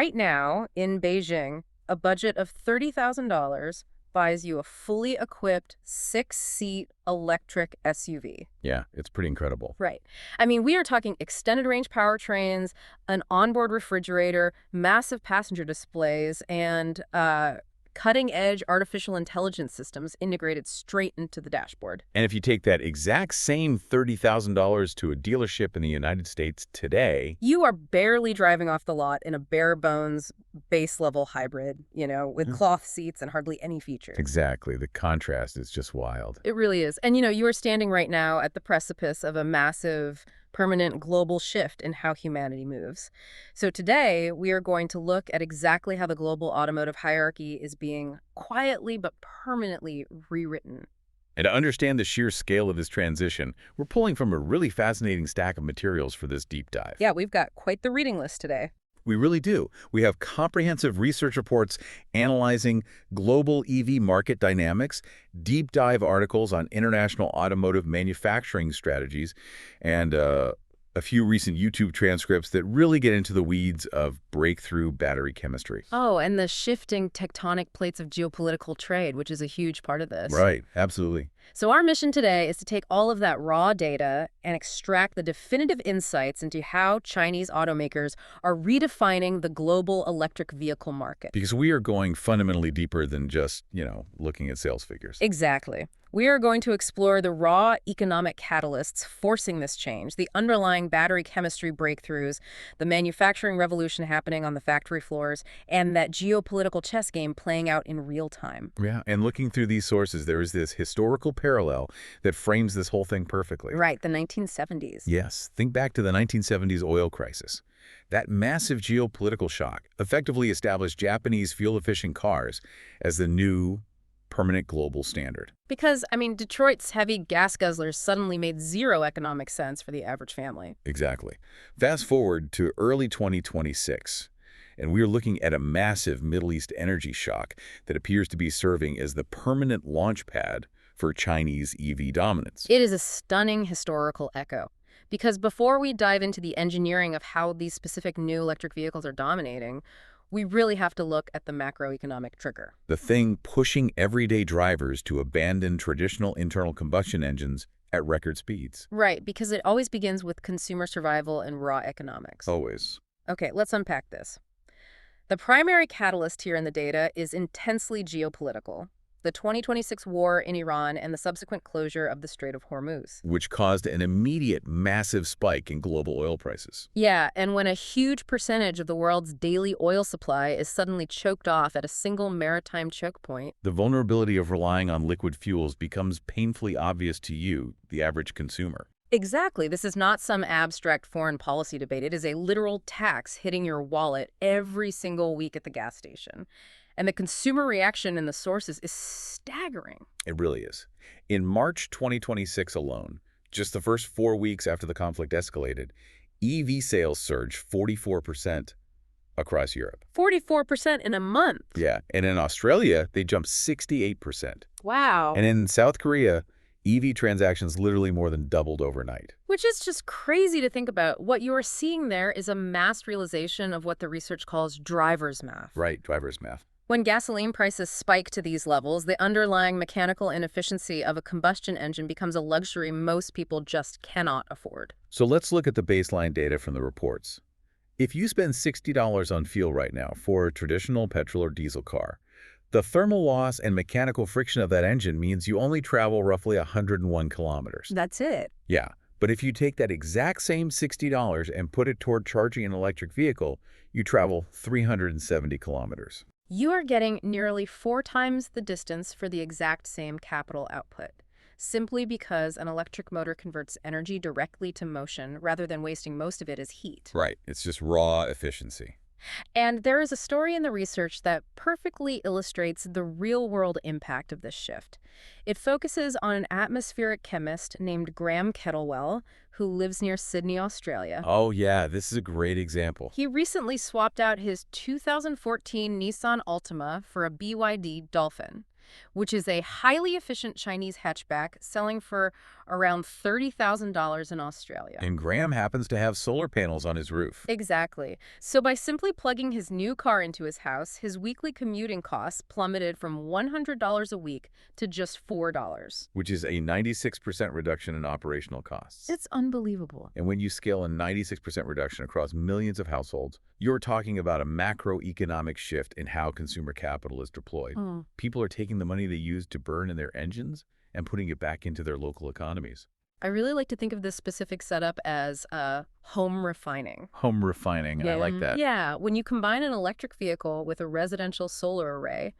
Right now, in Beijing, a budget of $30,000 buys you a fully equipped 6-seat electric SUV. Yeah, it's pretty incredible. Right. I mean, we are talking extended range powertrains, an onboard refrigerator, massive passenger displays, and cutting-edge artificial intelligence systems integrated straight into the dashboard. And if you take that exact same $30,000 to a dealership in the United States today, You are barely driving off the lot in a bare-bones, base-level hybrid, with Yeah. cloth seats and hardly any features. exactly, the contrast is just wild. It really is. And, you are standing right now at the precipice of a massive, permanent global shift in how humanity moves. So today, we are going to look at exactly how the global automotive hierarchy is being quietly but permanently rewritten. And to understand the sheer scale of this transition, we're pulling from a really fascinating stack of materials for this deep dive. Yeah, we've got quite the reading list today. We really do. We have comprehensive research reports analyzing global EV market dynamics, deep dive articles on international automotive manufacturing strategies, and a few recent YouTube transcripts that really get into the weeds of breakthrough battery chemistry. Oh, and the shifting tectonic plates of geopolitical trade, which is a huge part of this. Right, absolutely. So our mission today is to take all of that raw data and extract the definitive insights into how Chinese automakers are redefining the global electric vehicle market. Because we are going fundamentally deeper than just, looking at sales figures. Exactly. We are going to explore the raw economic catalysts forcing this change, the underlying battery chemistry breakthroughs, the manufacturing revolution happening on the factory floors, and that geopolitical chess game playing out in real time. Yeah, and looking through these sources, there is this historical parallel that frames this whole thing perfectly. Right, the 1970s. Yes, think back to the 1970s oil crisis. That massive geopolitical shock effectively established Japanese fuel-efficient cars as the new permanent global standard. Because, Detroit's heavy gas guzzlers suddenly made zero economic sense for the average family. Exactly. Fast forward to early 2026, and we're looking at a massive Middle East energy shock that appears to be serving as the permanent launch pad for Chinese EV dominance. It is a stunning historical echo. Because before we dive into the engineering of how these specific new electric vehicles are dominating, we really have to look at the macroeconomic trigger. The thing pushing everyday drivers to abandon traditional internal combustion engines at record speeds. Right, because it always begins with consumer survival and raw economics. Always. Okay, let's unpack this. The primary catalyst here in the data is intensely geopolitical. The 2026 war in Iran and the subsequent closure of the Strait of Hormuz. Which caused an immediate massive spike in global oil prices. Yeah, and when a huge percentage of the world's daily oil supply is suddenly choked off at a single maritime choke point, The vulnerability of relying on liquid fuels becomes painfully obvious to you, the average consumer. exactly. This is not some abstract foreign policy debate. It is a literal tax hitting your wallet every single week at the gas station. And the consumer reaction in the sources is staggering. It really is. In March 2026 alone, just the first 4 weeks after the conflict escalated, EV sales surged 44% across Europe. 44% in a month. Yeah, and in Australia, they jumped 68%. Wow. And in South Korea, EV transactions literally more than doubled overnight. Which is just crazy to think about. What you are seeing there is a mass realization of what the research calls driver's math. Right, driver's math. When gasoline prices spike to these levels, the underlying mechanical inefficiency of a combustion engine becomes a luxury most people just cannot afford. So let's look at the baseline data from the reports. If you spend $60 on fuel right now for a traditional petrol or diesel car, the thermal loss and mechanical friction of that engine means you only travel roughly 101 kilometers. That's it. Yeah, but if you take that exact same $60 and put it toward charging an electric vehicle, you travel 370 kilometers. You are getting nearly 4 times the distance for the exact same capital output, simply because an electric motor converts energy directly to motion rather than wasting most of it as heat. Right, it's just raw efficiency. And there is a story in the research that perfectly illustrates the real-world impact of this shift. It focuses on an atmospheric chemist named Graham Kettlewell, who lives near Sydney, Australia. Oh yeah, this is a great example. He recently swapped out his 2014 Nissan Altima for a BYD Dolphin, which is a highly efficient Chinese hatchback selling for around $30,000 in Australia. And Graham happens to have solar panels on his roof, Exactly. So by simply plugging his new car into his house, his weekly commuting costs plummeted from $100 a week to just $4. which is a 96% reduction in operational costs. It's unbelievable. And when you scale a 96% reduction across millions of households, you're talking about a macroeconomic shift in how consumer capital is deployed. Mm. People are taking the money they used to burn in their engines and putting it back into their local economies. I really like to think of this specific setup as home refining. Home refining, I like that. Yeah, when you combine an electric vehicle with a residential solar array,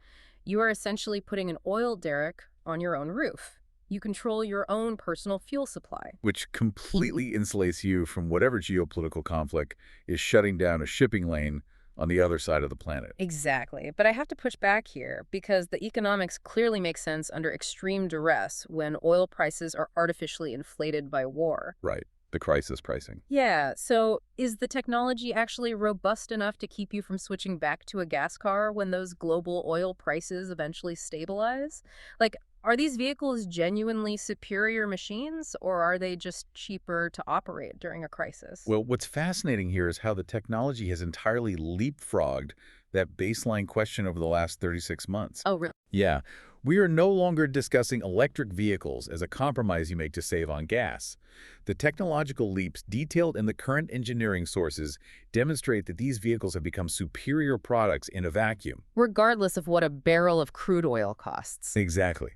you are essentially putting an oil derrick on your own roof. You control your own personal fuel supply. Which completely insulates you from whatever geopolitical conflict is shutting down a shipping lane on the other side of the planet. Exactly. But I have to push back here because the economics clearly make sense under extreme duress when oil prices are artificially inflated by war. Right. The crisis pricing. Yeah, so is the technology actually robust enough to keep you from switching back to a gas car when those global oil prices eventually stabilize? Like, are these vehicles genuinely superior machines, or are they just cheaper to operate during a crisis? Well, what's fascinating here is how the technology has entirely leapfrogged that baseline question over the last 36 months. Oh, really? Yeah, we are no longer discussing electric vehicles as a compromise you make to save on gas. The technological leaps detailed in the current engineering sources demonstrate that these vehicles have become superior products in a vacuum. Regardless of what a barrel of crude oil costs. Exactly.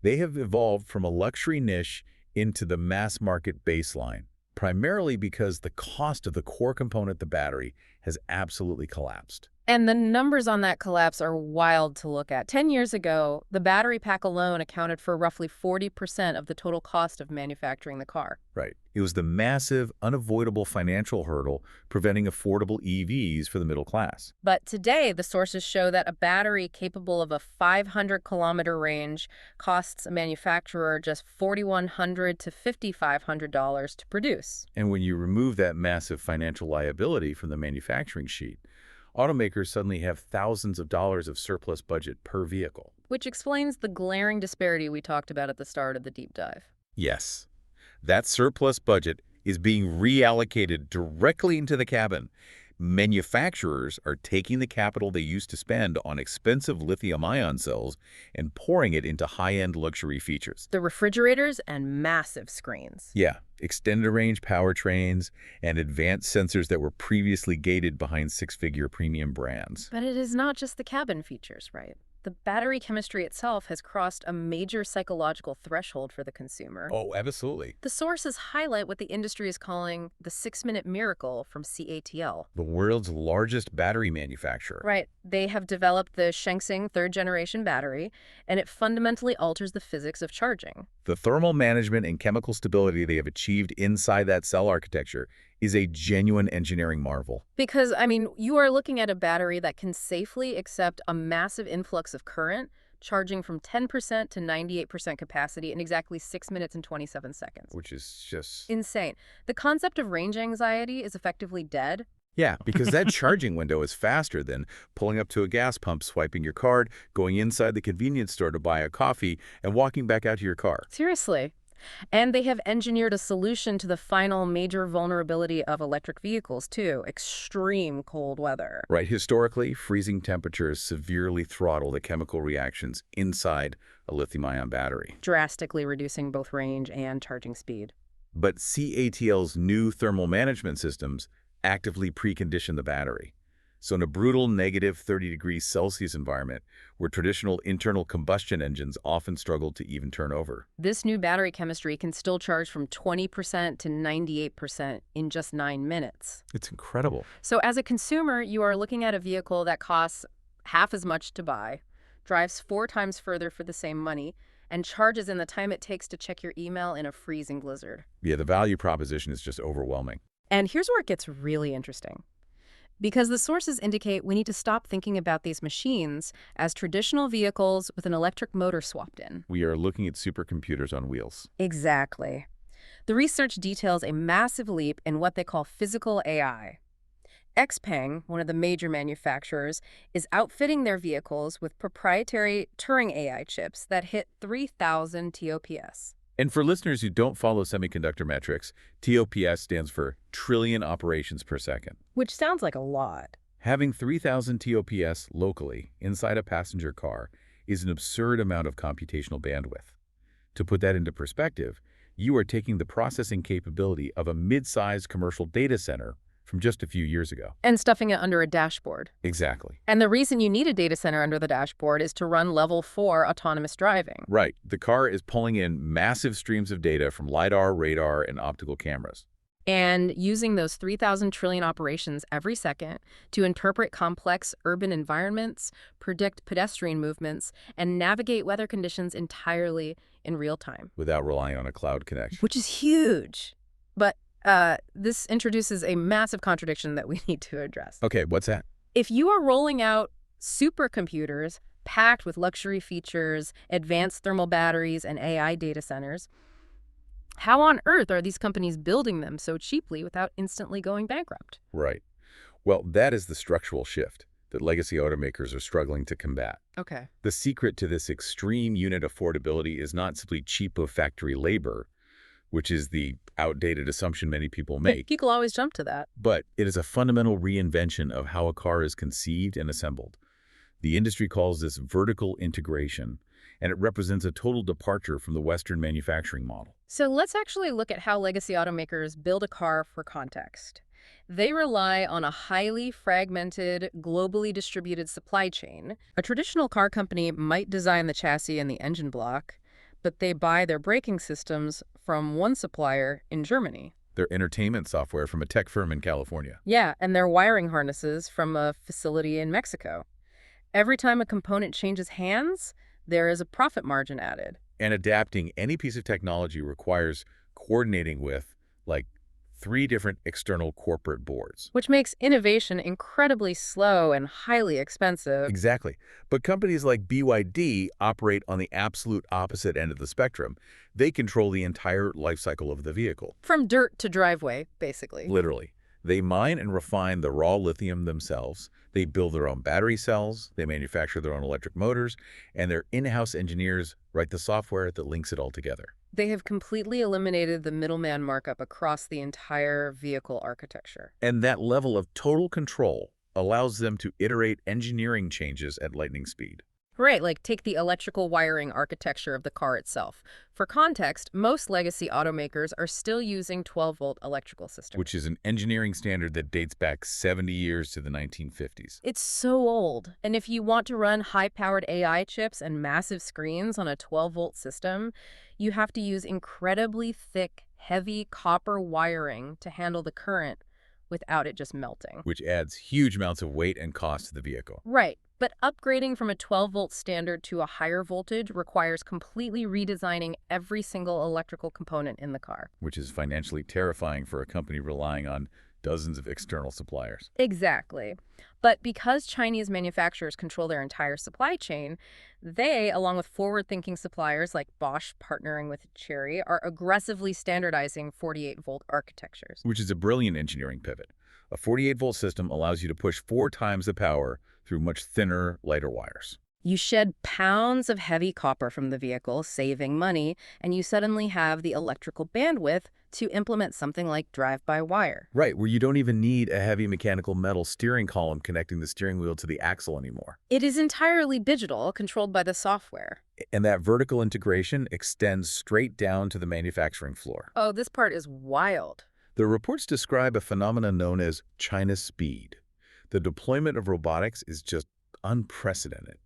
They have evolved from a luxury niche into the mass market baseline, primarily because the cost of the core component, the battery, has absolutely collapsed. And the numbers on that collapse are wild to look at. 10 years ago, the battery pack alone accounted for roughly 40% of the total cost of manufacturing the car. Right. It was the massive, unavoidable financial hurdle preventing affordable EVs for the middle class. But today, the sources show that a battery capable of a 500-kilometer range costs a manufacturer just $4,100 to $5,500 to produce. And when you remove that massive financial liability from the manufacturing sheet, automakers suddenly have thousands of dollars of surplus budget per vehicle. Which explains the glaring disparity we talked about at the start of the deep dive. Yes. That surplus budget is being reallocated directly into the cabin. Manufacturers are taking the capital they used to spend on expensive lithium-ion cells and pouring it into high-end luxury features. The refrigerators and massive screens. Yeah, extended-range powertrains and advanced sensors that were previously gated behind six-figure premium brands. But it is not just the cabin features, right? The battery chemistry itself has crossed a major psychological threshold for the consumer. Oh, absolutely. The sources highlight what the industry is calling the 6-minute miracle from CATL. The world's largest battery manufacturer. Right. They have developed the Shengsing third-generation battery, and it fundamentally alters the physics of charging. The thermal management and chemical stability they have achieved inside that cell architecture is a genuine engineering marvel. Because, you are looking at a battery that can safely accept a massive influx of current, charging from 10% to 98% capacity in exactly 6 minutes and 27 seconds. Which is just... Insane. The concept of range anxiety is effectively dead. Yeah, because that charging window is faster than pulling up to a gas pump, swiping your card, going inside the convenience store to buy a coffee, and walking back out to your car. Seriously. And they have engineered a solution to the final major vulnerability of electric vehicles, too: extreme cold weather. Right. Historically, freezing temperatures severely throttle the chemical reactions inside a lithium-ion battery. Drastically reducing both range and charging speed. But CATL's new thermal management systems actively precondition the battery. So in a brutal negative 30 degrees Celsius environment, where traditional internal combustion engines often struggle to even turn over, this new battery chemistry can still charge from 20% to 98% in just 9 minutes. it's incredible. So as a consumer, you are looking at a vehicle that costs half as much to buy, drives 4 times further for the same money, and charges in the time it takes to check your email in a freezing blizzard. Yeah, the value proposition is just overwhelming. And here's where it gets really interesting. Because the sources indicate we need to stop thinking about these machines as traditional vehicles with an electric motor swapped in. We are looking at supercomputers on wheels. Exactly. The research details a massive leap in what they call physical AI. XPeng, one of the major manufacturers, is outfitting their vehicles with proprietary Turing AI chips that hit 3,000 TOPS. And for listeners who don't follow semiconductor metrics, TOPS stands for trillion operations per second. Which sounds like a lot. Having 3,000 TOPS locally inside a passenger car is an absurd amount of computational bandwidth. To put that into perspective, you are taking the processing capability of a mid-sized commercial data center from just a few years ago. And stuffing it under a dashboard. Exactly. And the reason you need a data center under the dashboard is to run level 4 autonomous driving. Right. The car is pulling in massive streams of data from LiDAR, radar, and optical cameras. And using those 3,000 trillion operations every second to interpret complex urban environments, predict pedestrian movements, and navigate weather conditions entirely in real time. Without relying on a cloud connection. Which is huge. But this introduces a massive contradiction that we need to address. Okay, what's that? If you are rolling out supercomputers packed with luxury features, advanced thermal batteries, and AI data centers, how on earth are these companies building them so cheaply without instantly going bankrupt? Right. Well, that is the structural shift that legacy automakers are struggling to combat. Okay. The secret to this extreme unit affordability is not simply cheap of factory labor, which is the outdated assumption many people make, People always jump to that. but it is a fundamental reinvention of how a car is conceived and assembled. The industry calls this vertical integration, and it represents a total departure from the Western manufacturing model. So let's actually look at how legacy automakers build a car for context. They rely on a highly fragmented, globally distributed supply chain. A traditional car company might design the chassis and the engine block, but they buy their braking systems from one supplier in Germany. Their entertainment software from a tech firm in California. Yeah, and their wiring harnesses from a facility in Mexico. Every time a component changes hands, there is a profit margin added. And adapting any piece of technology requires coordinating with, like, 3 different external corporate boards. Which makes innovation incredibly slow and highly expensive. Exactly. But companies like BYD operate on the absolute opposite end of the spectrum. They control the entire life cycle of the vehicle. From dirt to driveway, basically. Literally. They mine and refine the raw lithium themselves. They build their own battery cells. They manufacture their own electric motors. And their in-house engineers write the software that links it all together. They have completely eliminated the middleman markup across the entire vehicle architecture. And that level of total control allows them to iterate engineering changes at lightning speed. Right, like take the electrical wiring architecture of the car itself. For context, most legacy automakers are still using 12-volt electrical systems. Which is an engineering standard that dates back 70 years to the 1950s. It's so old. And if you want to run high-powered AI chips and massive screens on a 12-volt system, you have to use incredibly thick, heavy copper wiring to handle the current without it just melting. Which adds huge amounts of weight and cost to the vehicle. Right. But upgrading from a 12-volt standard to a higher voltage requires completely redesigning every single electrical component in the car. Which is financially terrifying for a company relying on dozens of external suppliers. Exactly. But because Chinese manufacturers control their entire supply chain, they, along with forward-thinking suppliers like Bosch partnering with Chery, are aggressively standardizing 48-volt architectures. Which is a brilliant engineering pivot. A 48-volt system allows you to push 4 times the power through much thinner, lighter wires. You shed pounds of heavy copper from the vehicle, saving money, and you suddenly have the electrical bandwidth to implement something like drive-by-wire. Right, where you don't even need a heavy mechanical metal steering column connecting the steering wheel to the axle anymore. It is entirely digital, controlled by the software. And that vertical integration extends straight down to the manufacturing floor. Oh, this part is wild. The reports describe a phenomenon known as China speed. The deployment of robotics is just unprecedented.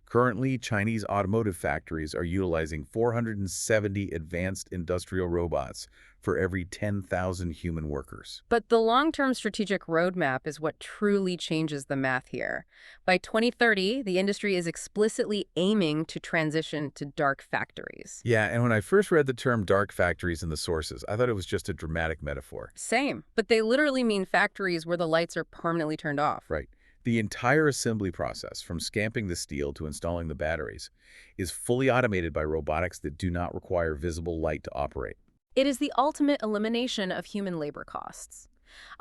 Currently, Chinese automotive factories are utilizing 470 advanced industrial robots for every 10,000 human workers. But the long-term strategic roadmap is what truly changes the math here. By 2030, the industry is explicitly aiming to transition to dark factories. Yeah, and when I first read the term dark factories in the sources, I thought it was just a dramatic metaphor. Same, but they literally mean factories where the lights are permanently turned off. Right. The entire assembly process, from stamping the steel to installing the batteries, is fully automated by robotics that do not require visible light to operate. It is the ultimate elimination of human labor costs,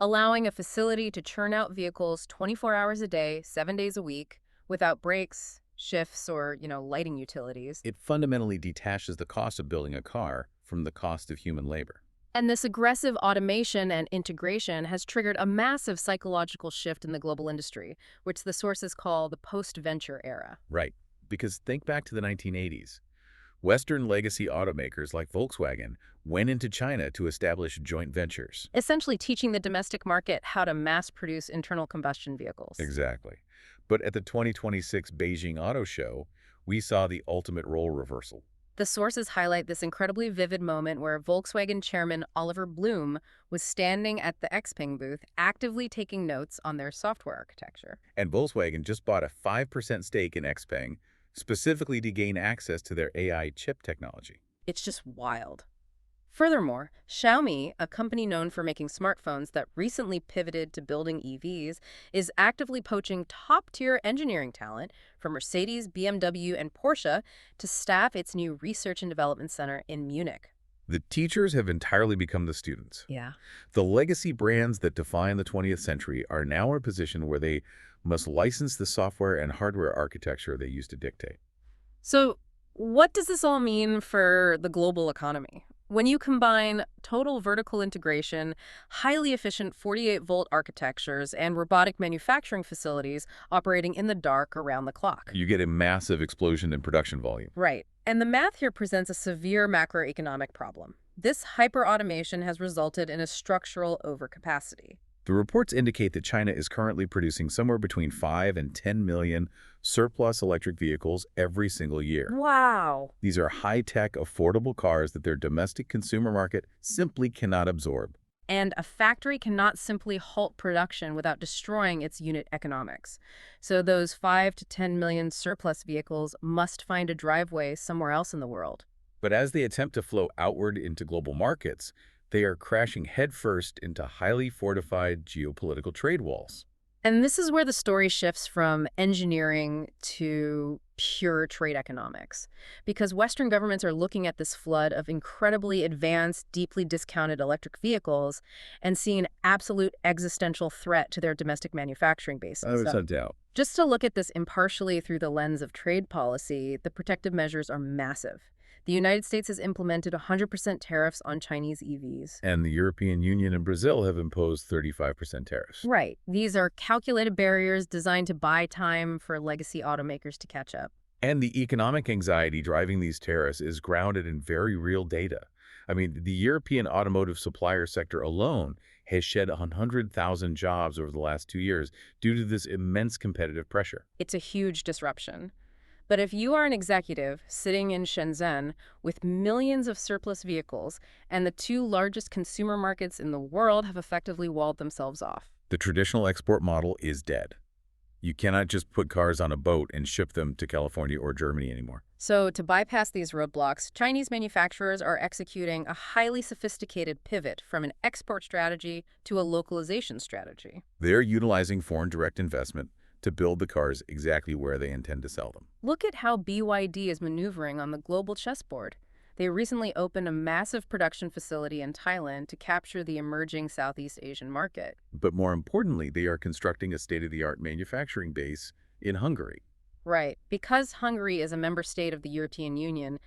allowing a facility to churn out vehicles 24 hours a day, 7 days a week, without breaks, shifts or, lighting utilities. It fundamentally detaches the cost of building a car from the cost of human labor. And this aggressive automation and integration has triggered a massive psychological shift in the global industry, which the sources call the post-venture era. Right. Because think back to the 1980s. Western legacy automakers like Volkswagen went into China to establish joint ventures. Essentially teaching the domestic market how to mass produce internal combustion vehicles. Exactly. But at the 2026 Beijing Auto Show, we saw the ultimate role reversal. The sources highlight this incredibly vivid moment where Volkswagen chairman Oliver Blume was standing at the Xpeng booth actively taking notes on their software architecture. And Volkswagen just bought a 5% stake in Xpeng, specifically to gain access to their AI chip technology. It's just wild. Furthermore, Xiaomi, a company known for making smartphones that recently pivoted to building EVs, is actively poaching top-tier engineering talent from Mercedes, BMW, and Porsche to staff its new research and development center in Munich. The teachers have entirely become the students. Yeah. The legacy brands that define the 20th century are now in a position where they must license the software and hardware architecture they used to dictate. So, what does this all mean for the global economy? When you combine total vertical integration, highly efficient 48-volt architectures, and robotic manufacturing facilities operating in the dark around the clock. You get a massive explosion in production volume. Right. And the math here presents a severe macroeconomic problem. This hyper-automation has resulted in a structural overcapacity. The reports indicate that China is currently producing somewhere between 5 and 10 million surplus electric vehicles every single year. Wow. These are high-tech, affordable cars that their domestic consumer market simply cannot absorb. And a factory cannot simply halt production without destroying its unit economics. So those 5 to 10 million surplus vehicles must find a driveway somewhere else in the world. But as they attempt to flow outward into global markets, they are crashing headfirst into highly fortified geopolitical trade walls. And this is where the story shifts from engineering to pure trade economics. Because Western governments are looking at this flood of incredibly advanced, deeply discounted electric vehicles and seeing an absolute existential threat to their domestic manufacturing bases. There's no doubt. Just to look at this impartially through the lens of trade policy, the protective measures are massive. The United States has implemented 100% tariffs on Chinese EVs. And the European Union and Brazil have imposed 35% tariffs. Right. These are calculated barriers designed to buy time for legacy automakers to catch up. And the economic anxiety driving these tariffs is grounded in very real data. I mean, the European automotive supplier sector alone has shed 100,000 jobs over the last 2 years due to this immense competitive pressure. It's a huge disruption. But if you are an executive sitting in Shenzhen with millions of surplus vehicles and the two largest consumer markets in the world have effectively walled themselves off. The traditional export model is dead. You cannot just put cars on a boat and ship them to California or Germany anymore. So to bypass these roadblocks, Chinese manufacturers are executing a highly sophisticated pivot from an export strategy to a localization strategy. They're utilizing foreign direct investment to build the cars exactly where they intend to sell them. Look at how BYD is maneuvering on the global chessboard. They recently opened a massive production facility in Thailand to capture the emerging Southeast Asian market. But more importantly, they are constructing a state-of-the-art manufacturing base in Hungary. Right. Because Hungary is a member state of the European Union,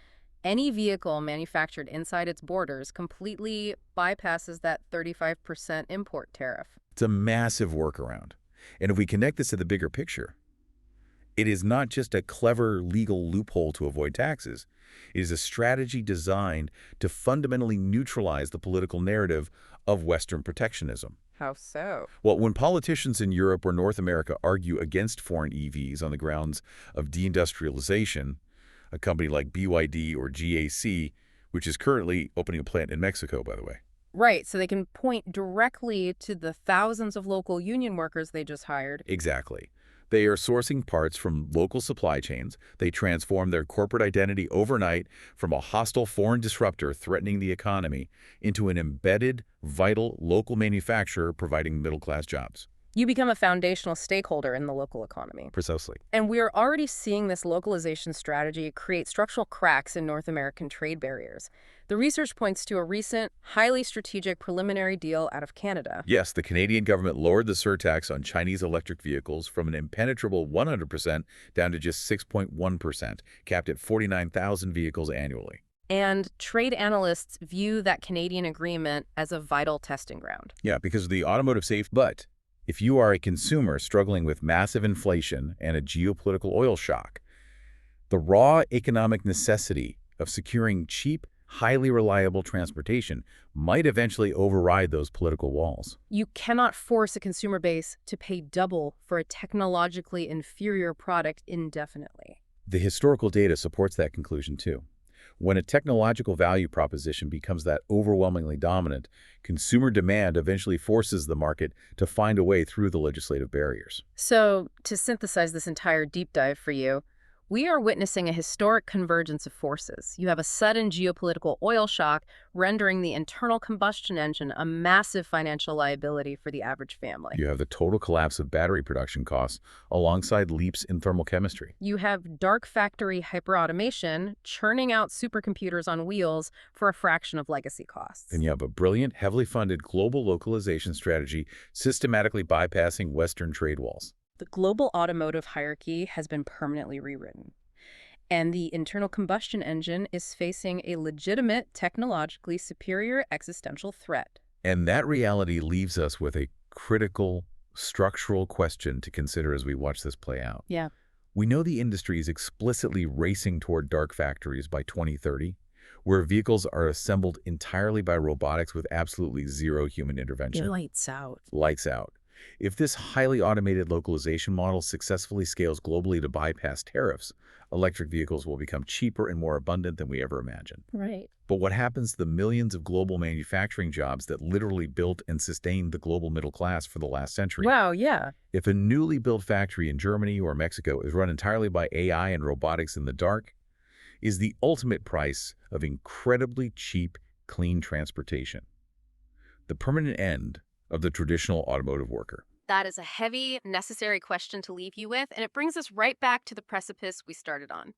any vehicle manufactured inside its borders completely bypasses that 35% import tariff. It's a massive workaround. And if we connect this to the bigger picture, it is not just a clever legal loophole to avoid taxes. It is a strategy designed to fundamentally neutralize the political narrative of Western protectionism. How so? Well, when politicians in Europe or North America argue against foreign EVs on the grounds of deindustrialization, a company like BYD or GAC, which is currently opening a plant in Mexico, by the way. Right, so they can point directly to the thousands of local union workers they just hired. Exactly. They are sourcing parts from local supply chains. They transform their corporate identity overnight from a hostile foreign disruptor threatening the economy into an embedded, vital local manufacturer providing middle-class jobs. You become a foundational stakeholder in the local economy. Precisely. And we're already seeing this localization strategy create structural cracks in North American trade barriers. The research points to a recent, highly strategic preliminary deal out of Canada. Yes, the Canadian government lowered the surtax on Chinese electric vehicles from an impenetrable 100% down to just 6.1%, capped at 49,000 vehicles annually. And trade analysts view that Canadian agreement as a vital testing ground. Yeah, because of the automotive safety. But if you are a consumer struggling with massive inflation and a geopolitical oil shock, the raw economic necessity of securing cheap, highly reliable transportation might eventually override those political walls. You cannot force a consumer base to pay double for a technologically inferior product indefinitely. The historical data supports that conclusion too. When a technological value proposition becomes that overwhelmingly dominant, consumer demand eventually forces the market to find a way through the legislative barriers. So, to synthesize this entire deep dive for you, we are witnessing a historic convergence of forces. You have a sudden geopolitical oil shock, rendering the internal combustion engine a massive financial liability for the average family. You have the total collapse of battery production costs alongside leaps in thermal chemistry. You have dark factory hyperautomation churning out supercomputers on wheels for a fraction of legacy costs. And you have a brilliant, heavily funded global localization strategy systematically bypassing Western trade walls. The global automotive hierarchy has been permanently rewritten, and the internal combustion engine is facing a legitimate, technologically superior existential threat. And that reality leaves us with a critical, structural question to consider as we watch this play out. Yeah. We know the industry is explicitly racing toward dark factories by 2030, where vehicles are assembled entirely by robotics with absolutely zero human intervention. Lights out. Lights out. If this highly automated localization model successfully scales globally to bypass tariffs, electric vehicles will become cheaper and more abundant than we ever imagined. Right. But what happens to the millions of global manufacturing jobs that literally built and sustained the global middle class for the last century? Wow, yeah. If a newly built factory in Germany or Mexico is run entirely by AI and robotics in the dark, is the ultimate price of incredibly cheap, clean transportation the permanent end of the traditional automotive worker? That is a heavy, necessary question to leave you with, and it brings us right back to the precipice we started on.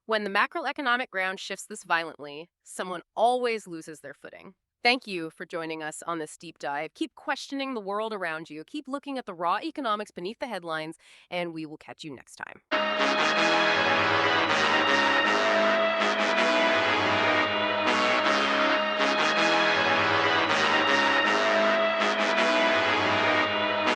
When the macroeconomic ground shifts this violently, someone always loses their footing. Thank you for joining us on this deep dive. Keep questioning the world around you, keep looking at the raw economics beneath the headlines, and we will catch you next time.